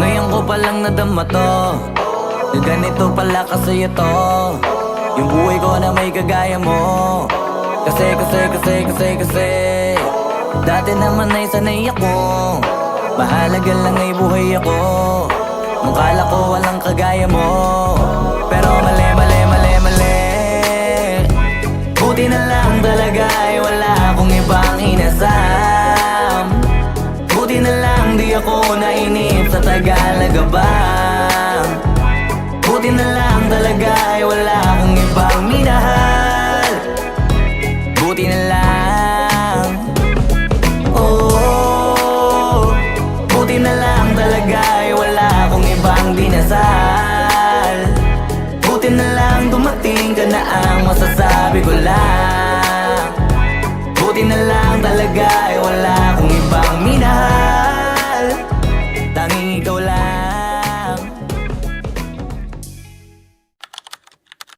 Ngayon ko palang nadama to, na ganito pala kasi ito, yung buhay ko na may kagaya mo. Kasi dati naman ay sanay ako, mahalaga lang ay buhay ako. Nung kala ko walang kagaya mo, pero mali. Buti na lang talaga ay wala akong ibang inasam. Buti na lang di ako nainip sa Tagalaga ba. Buti na lang talaga ay wala akong ibang minahal. Buti na lang, oh, buti na lang talaga ay wala akong ibang dinasal. Buti na lang dumating ka na ang masasabi ko lang. Buti na lang talaga ay wala akong ibang minahal.